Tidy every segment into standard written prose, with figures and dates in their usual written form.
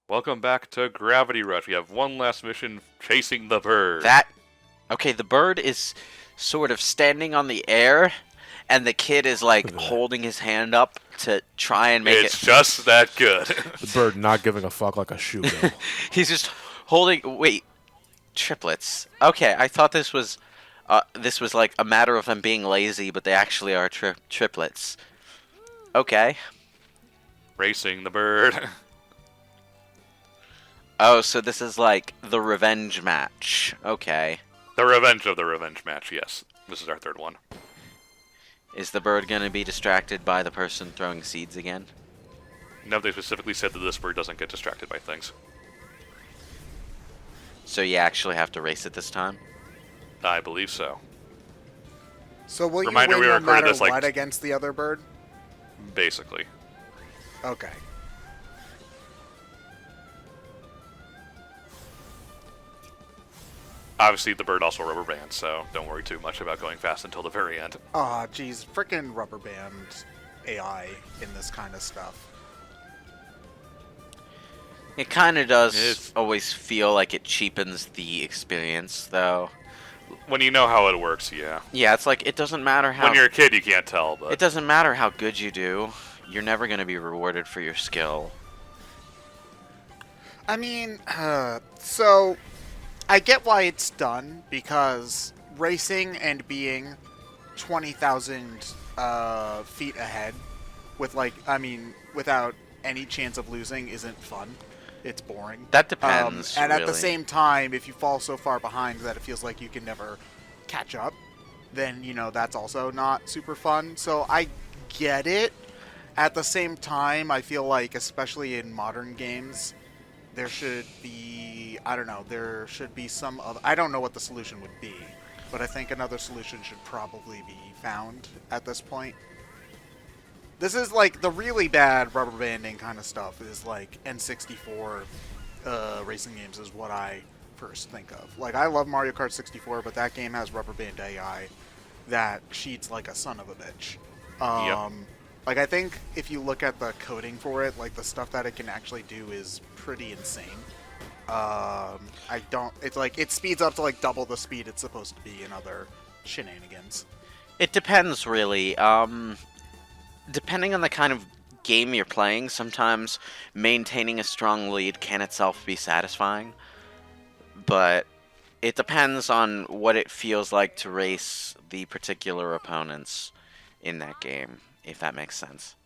Welcome back to Gravity Rush. We have one last mission, chasing the bird. Okay, the bird is sort of standing on the air, and the kid is like holding his hand up to try and make It's just that good. The bird not giving a fuck like a shoe will. He's just holding. Wait, triplets. Okay, I thought this was like a matter of them being lazy, but they actually are triplets. Okay. Racing the bird. Oh, so this is like the revenge match. Okay. The revenge of the revenge match, yes. This is our third one. Is the bird gonna be distracted by the person throwing seeds again? No, they specifically said that this bird doesn't get distracted by things. So you actually have to race it this time? I believe so. So will Reminder, you we win no recorded matter this, like- what against the other bird? Basically. Okay. Obviously, the bird also rubber bands, so don't worry too much about going fast until the very end. Aw, geez, frickin' rubber band AI in this kind of stuff. It kind of does It's- always feel like it cheapens the experience, though. When you know how it works, yeah. Yeah, it's like it doesn't matter how When you're a kid, you can't tell, but... it doesn't matter how good you do. You're never going to be rewarded for your skill. I mean, so I get why it's done, because racing and being 20,000 feet ahead with, like, I mean, without any chance of losing isn't fun. It's boring. That depends. And at the really. same time, if you fall so far behind that it feels like you can never catch up, then, you know, that's also not super fun. So I get it. At the same time, I feel like, especially in modern games, there should be, I don't know, there should be some other, I don't know what the solution would be, but I think another solution should probably be found at this point. This is like the really bad rubber banding kind of stuff is like N64 racing games is what I first think of. Like, I love Mario Kart 64, but that game has rubber band AI that cheats like a son of a bitch. Yep. Like, I think if you look at the coding for it, like, the stuff that it can actually do is pretty insane. It's like, it speeds up to, like, double the speed it's supposed to be in other shenanigans. It depends, really. Depending on the kind of game you're playing, sometimes maintaining a strong lead can itself be satisfying. But it depends on what it feels like to race the particular opponents in that game, if that makes sense.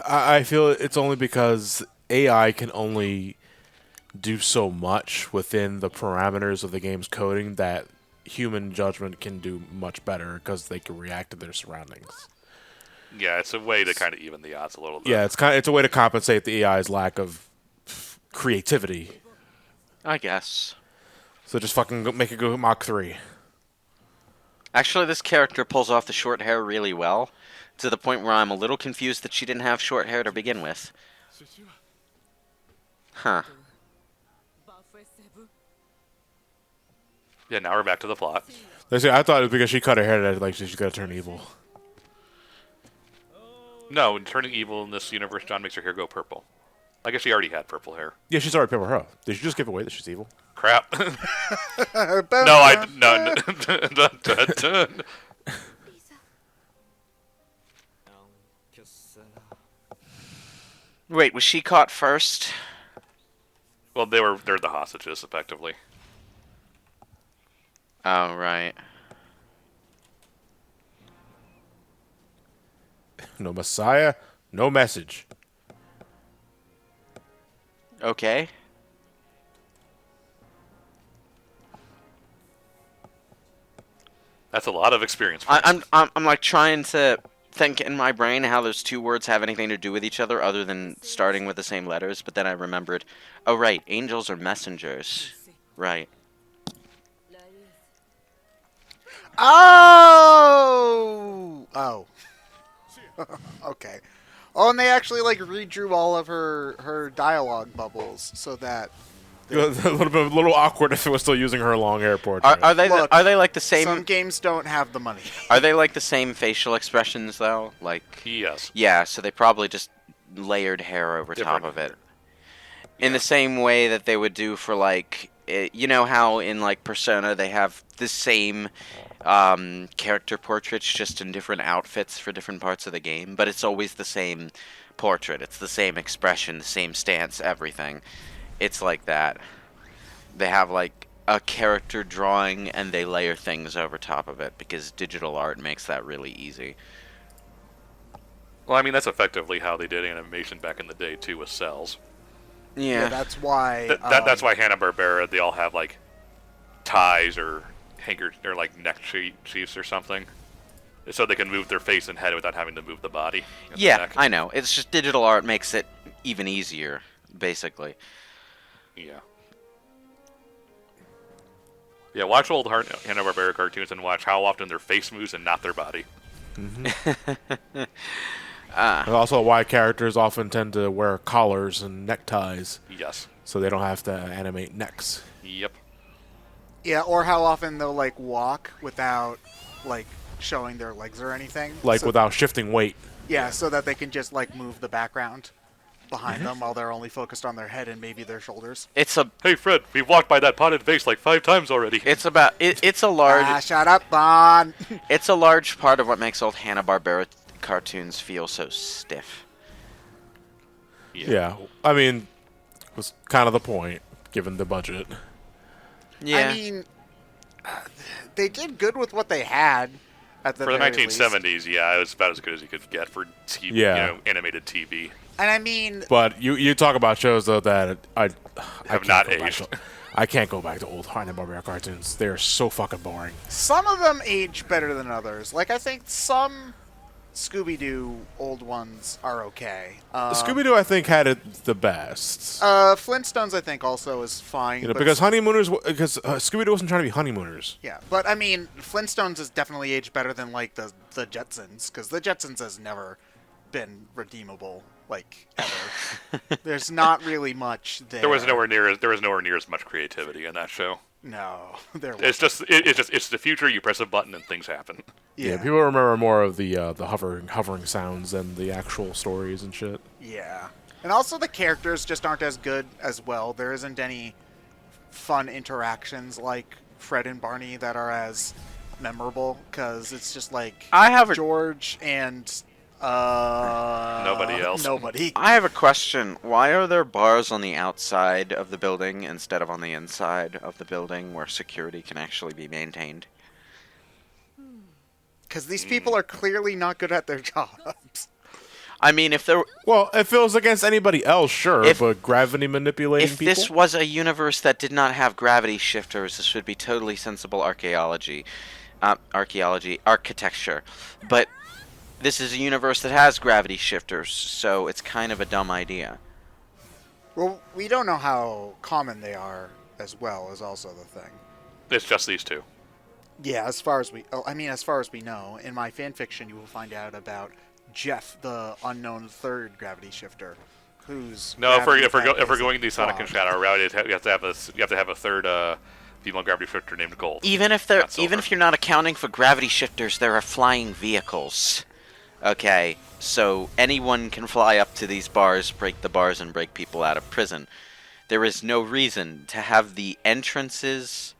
I feel it's only because AI can only do so much within the parameters of the game's coding that human judgment can do much better because they can react to their surroundings. Yeah, it's a way to kind of even the odds a little bit. Yeah, it's a way to compensate the AI's lack of creativity. I guess. So just fucking make it go Mach 3. Actually, this character pulls off the short hair really well, to the point where I'm a little confused that she didn't have short hair to begin with. Huh. Yeah, now we're back to the plot. I thought it was because she cut her hair that like she's gonna turn evil. No, turning evil in this universe, John makes her hair go purple. I guess she already had purple hair. Yeah, she's already purple hair. Did you just give away that she's evil? Crap. No. Dun, dun, dun. Wait, was she caught first? Well, they're the hostages, effectively. Oh, right. No Messiah, no message. Okay. That's a lot of experience. I'm like trying to think in my brain how those two words have anything to do with each other other than starting with the same letters, but then I remembered, oh right, angels are messengers. Right. Oh! Oh. Okay. Oh, and they actually, like, redrew all of her dialogue bubbles so that... A little awkward if it was still using her long hair portrait. Are they Look, are they like the Some same games don't have the money. are they like the same facial expressions though? Like Yes. yeah, so they probably just layered hair over top Different. of it. In the same way that they would do for, like, you know how in, like, Persona they have the same character portraits just in different outfits for different parts of the game, but it's always the same portrait. It's the same expression, the same stance, everything. It's like that. They have, like, a character drawing and they layer things over top of it because digital art makes that really easy. Well, I mean, that's effectively how they did animation back in the day, too, with cells. Yeah. That's why. That's why Hanna-Barbera, they all have, like, ties or or, like, neck sheaths or something. So they can move their face and head without having to move the body. And the Yeah, neck. I know. It's just digital art makes it even easier, basically. Yeah. Yeah, watch old Hanna-Barbera cartoons and watch how often their face moves and not their body. And also why characters often tend to wear collars and neckties, Yes. so they don't have to animate necks. Yep. Yeah, or how often they'll like walk without like showing their legs or anything. Like So- without shifting weight. Yeah, so that they can just like move the background behind them while they're only focused on their head and maybe their shoulders. It's a Hey, Fred, we've walked by that potted vase like 5 times already. it's a large Shut up, Bon. it's a large part of what makes old Hanna-Barbera cartoons feel so stiff. Yeah. I mean, was kind of the point, given the budget. Yeah. I mean, they did good with what they had at the For the very least. 1970s, yeah, it was about as good as you could get for TV, Yeah. animated TV. And I mean, But you talk about shows though that I can't not go back aged. to- I can't go back to old Hanna-Barbera cartoons. They're so fucking boring. some of them age better than others. Like, I think some Scooby-Doo old ones are okay. Scooby-Doo, I think, had it the best. Flintstones, I think, also is fine. You know, but because Scooby-Doo wasn't trying to be honeymooners. yeah, but I mean, Flintstones is definitely aged better than like the Jetsons, because the Jetsons has never been redeemable, like ever. There's not really much there. There was nowhere near as much creativity in that show. No, there It's wasn't. it's the future. You press a button and things happen. Yeah, people remember more of the hovering sounds than the actual stories and shit. Yeah. And also the characters just aren't as good as well. There isn't any fun interactions like Fred and Barney that are as memorable, because it's just like I have a George and Nobody else. Nobody. I have a question. Why are there bars on the outside of the building instead of on the inside of the building where security can actually be maintained? Because these people are clearly not good at their jobs. I mean, if there Well, if it was against anybody else, sure, If- but gravity manipulating if people. this was a universe that did not have gravity shifters, this would be totally sensible architecture. But this is a universe that has gravity shifters, so it's kind of a dumb idea. Well, we don't know how common they are as well, is also the thing. It's just these two. Yeah, as far as we know, in my fan fiction, you will find out about Jeff, the unknown third gravity shifter, who's No, if we're gravity is going the Sonic and flawed. Shadow route, you have to have a third female gravity shifter named Gold. Even if you're not accounting for gravity shifters, there are flying vehicles. Okay, so anyone can fly up to these bars, break the bars, and break people out of prison. There is no reason to have the entrances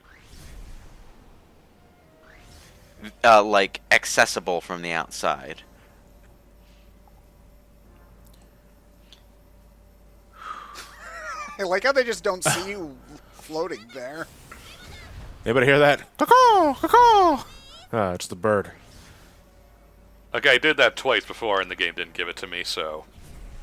like accessible from the outside. I like how they just don't see you floating there. Anybody hear that? Caw, caw. Ah, it's the bird. Okay, I did that twice before, and the game didn't give it to me. So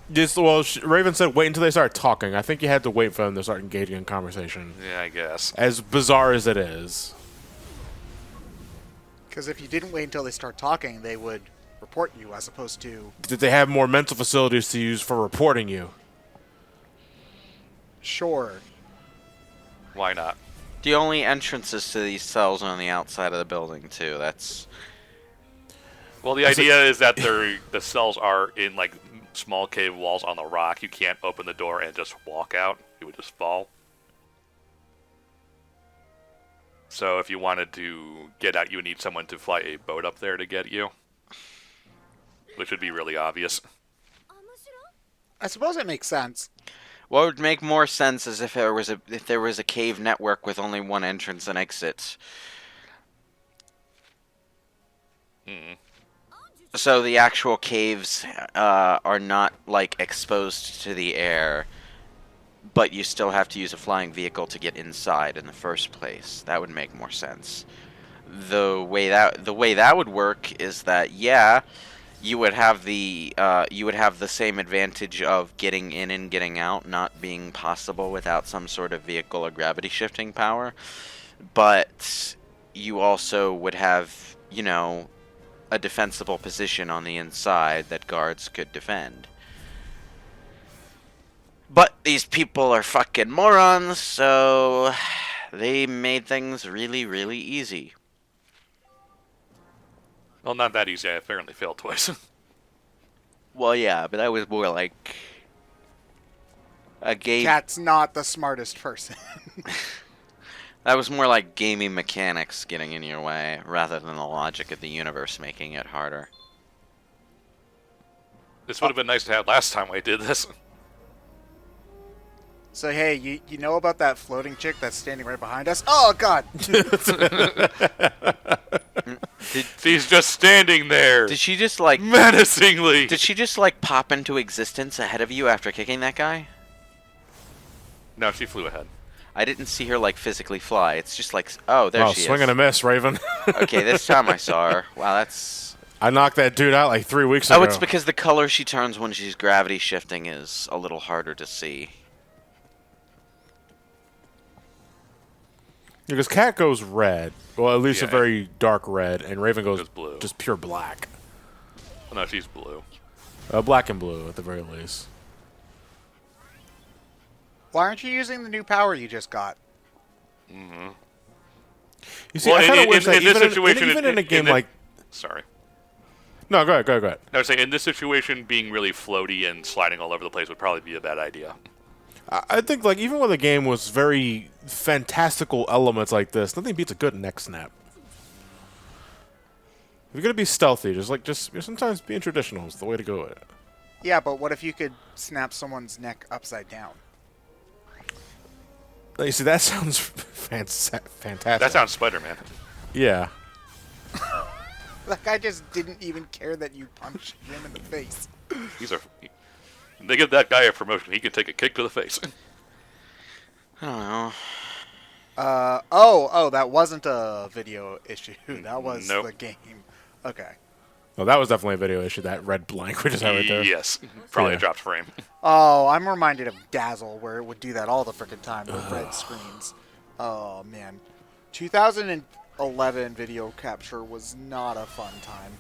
Raven said wait until they start talking. I think you had to wait for them to start engaging in conversation. yeah, I guess. As bizarre as it is. Because if you didn't wait until they start talking, they would report you, as opposed to Did they have more mental facilities to use for reporting you? sure. Why not? The only entrances to these cells are on the outside of the building, too. That's... Well, the idea is that the cells are in like small cave walls on the rock. You can't open the door and just walk out. You would just fall. So if you wanted to get out, you would need someone to fly a boat up there to get you, which would be really obvious. I suppose it makes sense. What would make more sense is if there was a cave network with only one entrance and exit. Mm. So the actual caves are not like exposed to the air, but you still have to use a flying vehicle to get inside in the first place. That would make more sense. The way that would work is that you would have the same advantage of getting in and getting out not being possible without some sort of vehicle or gravity shifting power, but you also would have, a defensible position on the inside that guards could defend. But these people are fucking morons, so they made things really, really easy. Well, not that easy. I apparently failed twice. Well, yeah, but that was more like a game. Cat's not the smartest person. That was more like gaming mechanics getting in your way, rather than the logic of the universe making it harder. This would have been nice to have last time I did this. So hey, you know about that floating chick that's standing right behind us? Oh god! She's just standing there. Did she just like menacingly? Did she just like pop into existence ahead of you after kicking that guy? No, she flew ahead. I didn't see her like physically fly. It's just like, oh, there she is. Swing and a miss, Raven. Okay, this time I saw her. Wow, that's. I knocked that dude out like 3 weeks ago. Oh, it's because the color she turns when she's gravity shifting is a little harder to see. Because Cat goes red. Well, at least a Yeah. very dark red, and Raven goes blue. just pure black. Oh, no, she's blue. Black and blue, at the very least. Why aren't you using the new power you just got? Mm-hmm. You see, Well, I kind of wish that in this even situation, even in a game the- like... Sorry. No, go ahead. I was saying, in this situation, being really floaty and sliding all over the place would probably be a bad idea. I think, like, even when the game was very fantastical elements like this, nothing beats a good neck snap. If you're gonna be stealthy, just sometimes being traditional is the way to go with it. Yeah, but what if you could snap someone's neck upside down? You see, that sounds fantastic. That sounds Spider-Man. Yeah. That guy just didn't even care that you punched him in the face. They give that guy a promotion. He can take a kick to the face. I don't know. That wasn't a video issue. That was Nope. the game. Okay. Well, that was definitely a video issue, that red blank we just had right there. Yes. Probably Yeah. a dropped frame. Oh, I'm reminded of Dazzle, where it would do that all the frickin' time with red screens. Oh, man. 2011 video capture was not a fun time.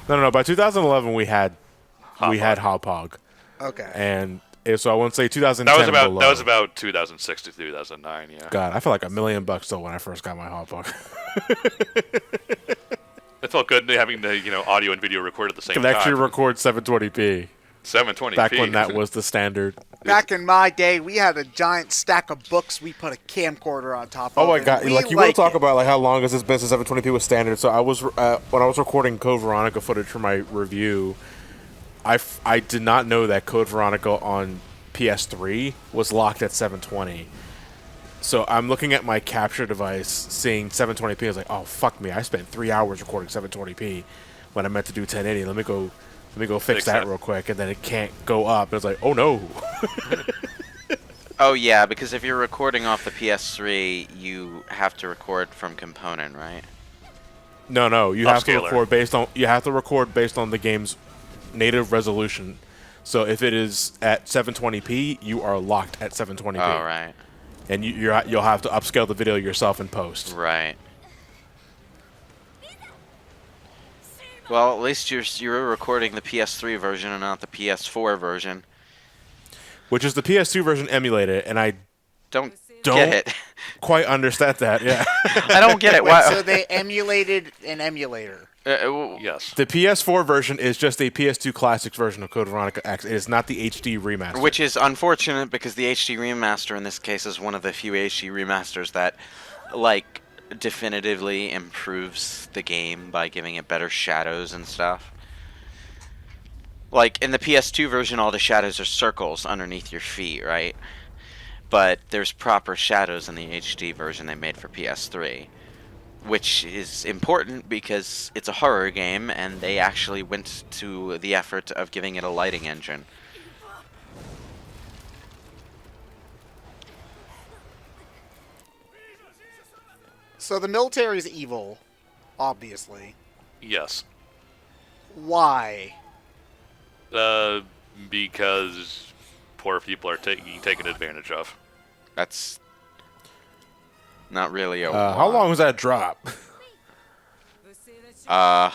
No. By 2011, we had Hog. Hog. Okay. And so I wouldn't say 2010 That below. was about 2006 to 2009. Yeah. God, I felt like $1 million still when I first got my Hog. It felt good having the audio and video record at the same Can time. actually record 720p. 720p. Back when that was the standard. Back in my day, we had a giant stack of books we put a camcorder on top of. Oh my and god! we Like you want to talk it. about like how long has this been since 720p was standard? So I was when I was recording Code Veronica footage for my review, I did not know that Code Veronica on PS3 was locked at 720. So I'm looking at my capture device, seeing 720p. I was like, oh fuck me! I spent 3 hours recording 720p when I meant to do 1080. Let me go fix that real quick, and then it can't go up. It's like, oh no. Oh yeah, because if you're recording off the PS3, you have to record from component, right? No. You have to Upscaler. record based on the game's native resolution. So if it is at 720p, you are locked at 720p. Oh right. And you'll have to upscale the video yourself in post. Right. Well, at least you're recording the PS3 version and not the PS4 version. Which is the PS2 version emulated, and I Don't don't get it. quite understand that. Yeah. I don't get it. Wait, Why? so they emulated an emulator. Yes. The PS4 version is just a PS2 Classics version of Code Veronica X. It is not the HD remaster. Which is unfortunate because the HD remaster in this case is one of the few HD remasters that, like, definitively improves the game by giving it better shadows and stuff. Like, in the PS2 version, all the shadows are circles underneath your feet, right? But there's proper shadows in the HD version they made for PS3. Which is important because it's a horror game, and they actually went to the effort of giving it a lighting engine. So the military's evil, obviously. Yes. Why? Because poor people are taken advantage of. That's not really a How long was that drop? I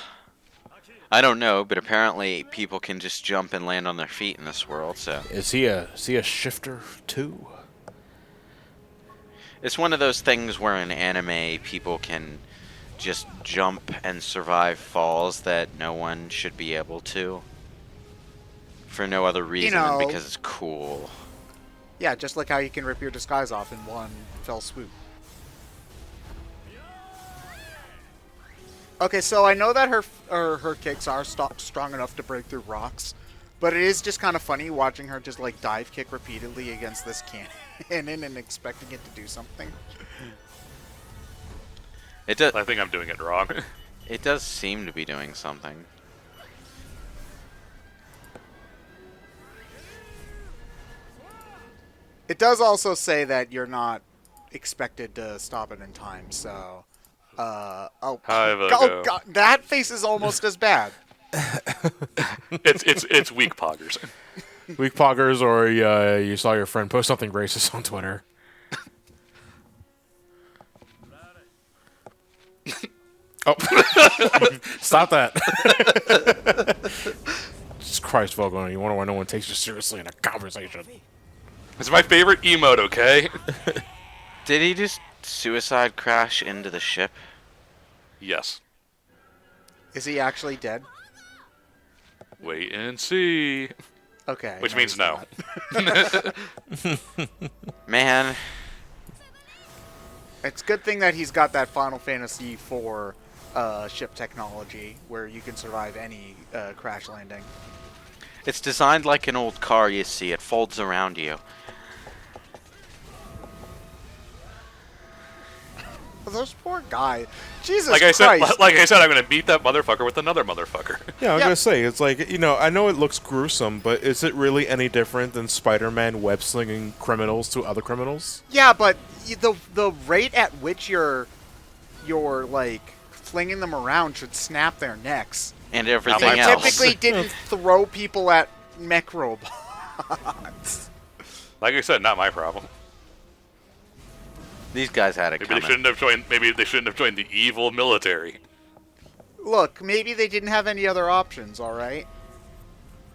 don't know, but apparently people can just jump and land on their feet in this world, so... Is he a shifter too? It's one of those things where in anime people can just jump and survive falls that no one should be able to. For no other reason than because it's cool. Yeah, just like how you can rip your disguise off in one fell swoop. Okay, so I know that her kicks are strong enough to break through rocks, but it is just kind of funny watching her just like dive kick repeatedly against this cannon and expecting it to do something. It does. I think I'm doing it wrong. It does seem to be doing something. It does also say that you're not expected to stop it in time, so... oh God, that face is almost as bad. It's weak poggers. Weak poggers, or you saw your friend post something racist on Twitter. Oh, stop that! Jesus Christ, Vogel, you wonder why no one takes you seriously in a conversation. It's my favorite emote, okay? Did he just suicide crash into the ship? Yes. Is he actually dead? Wait and see. Okay. Which means no. Man. It's a good thing that he's got that Final Fantasy IV ship technology where you can survive any crash landing. It's designed like an old car, you see. It folds around you. Those poor guys. Jesus like I Christ. said, I'm gonna beat that motherfucker with another motherfucker. Yeah, I was gonna say, it's like, I know it looks gruesome, but is it really any different than Spider-Man web-slinging criminals to other criminals? Yeah, but the rate at which you're like flinging them around should snap their necks. And everything They else. typically didn't throw people at mech robots. Like I said, not my problem. These guys had it Maybe coming. they shouldn't have joined. Maybe they shouldn't have joined the evil military. Look, maybe they didn't have any other options, all right?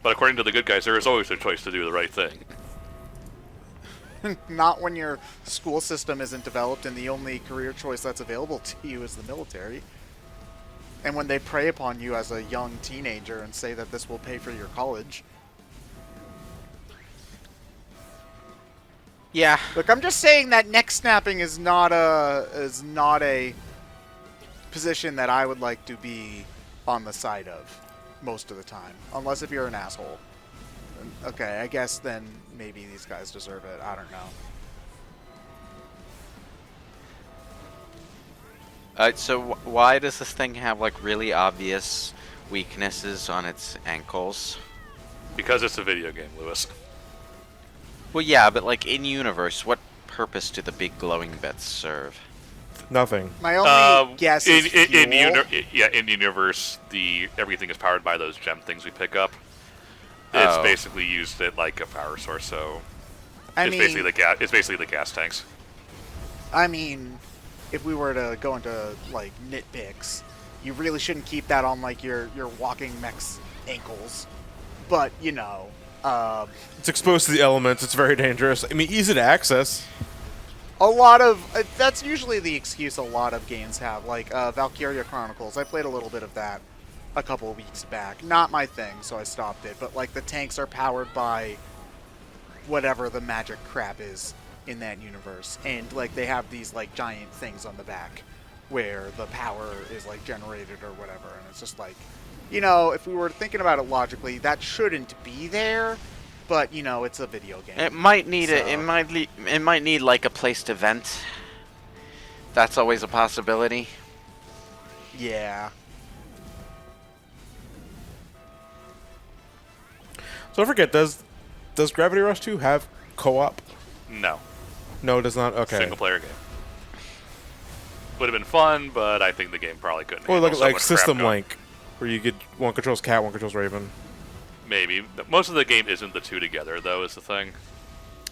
But according to the good guys, there is always a choice to do the right thing. Not when your school system isn't developed and the only career choice that's available to you is the military. And when they prey upon you as a young teenager and say that this will pay for your college. Yeah. Look, I'm just saying that neck snapping is not a position that I would like to be on the side of most of the time, unless if you're an asshole. Okay, I guess then maybe these guys deserve it. I don't know. So why does this thing have like really obvious weaknesses on its ankles? Because it's a video game, Lewis. Well, yeah, but like in universe, what purpose do the big glowing bits serve? Nothing. My only guess is in fuel. in universe, everything is powered by those gem things we pick up. It's basically used it like a power source, so basically the gas tanks. I mean, if we were to go into like nitpicks, you really shouldn't keep that on like your walking mech's ankles. But It's exposed to the elements. It's very dangerous. I mean, easy to access. a lot of that's usually the excuse a lot of games have. Like Valkyria Chronicles, I played a little bit of that a couple of weeks back. Not my thing, so I stopped it. But like the tanks are powered by whatever the magic crap is in that universe, and like they have these like giant things on the back where the power is like generated or whatever, and it's just like you know, if we were thinking about it logically, that shouldn't be there. But you know, it's a video game. It might need So- it might need like a placed event. That's always a possibility. Yeah. So I forget, does Gravity Rush 2 have co-op? No. No, it does not. Okay. Single player game. Would have been fun, but I think the game probably couldn't. Or handle like so much crap System going. Link, where you get one controls Cat, one controls Raven. Maybe. Most of the game isn't the two together, though, is the thing.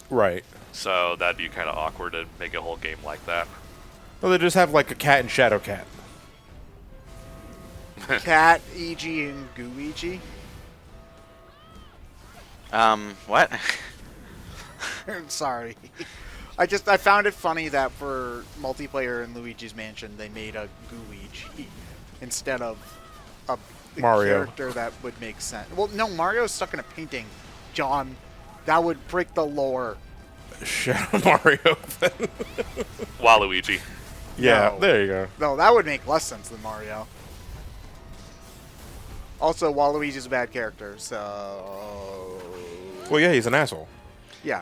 Right. So that'd be kind of awkward to make a whole game like that. No, they just have like a cat and Shadow Cat. Cat EG and Gooigi. What? Sorry. I found it funny that for multiplayer in Luigi's Mansion they made a Gooigi instead of a Mario. character that would make sense. Well, no, Mario's stuck in a painting. John, that would break the lore. Shadow Mario. Waluigi. Yeah, No. there you go. No, that would make less sense than Mario. Also, Waluigi's a bad character, so Well, yeah, he's an asshole. yeah.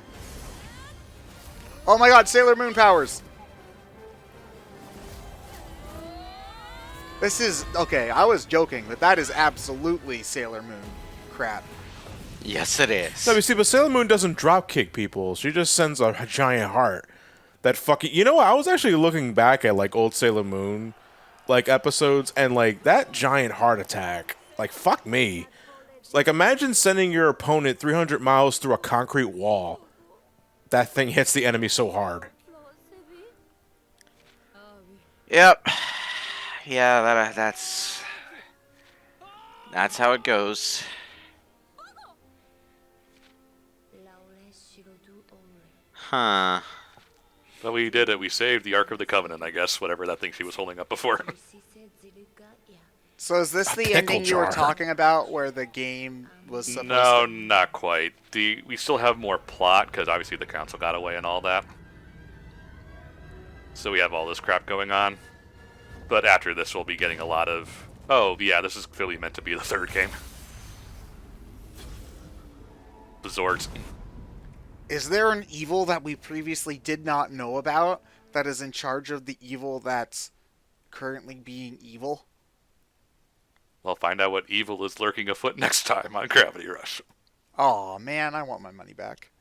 Oh my God, Sailor Moon powers. This is okay. I was joking, but that is absolutely Sailor Moon crap. Yes, it is. No, but see, but Sailor Moon doesn't drop kick people. She just sends a giant heart. That fucking. You know what? I was actually looking back at like old Sailor Moon, like episodes, and like that giant heart attack. Like fuck me. Like imagine sending your opponent 300 miles through a concrete wall. That thing hits the enemy so hard. Yep. Yeah, that's how it goes. Huh. But we did it. We saved the Ark of the Covenant, I guess, whatever that thing she was holding up before. So is this A the pickle ending you were jar. talking about, where the game was supposed No, to? not quite. We still have more plot, because obviously the council got away and all that. So we have all this crap going on. But after this, we'll be getting a lot of... Oh, yeah, this is clearly meant to be the third game. Bezort. Is there an evil that we previously did not know about that is in charge of the evil that's currently being evil? We'll find out what evil is lurking afoot next time on Gravity Rush. Oh man, I want my money back.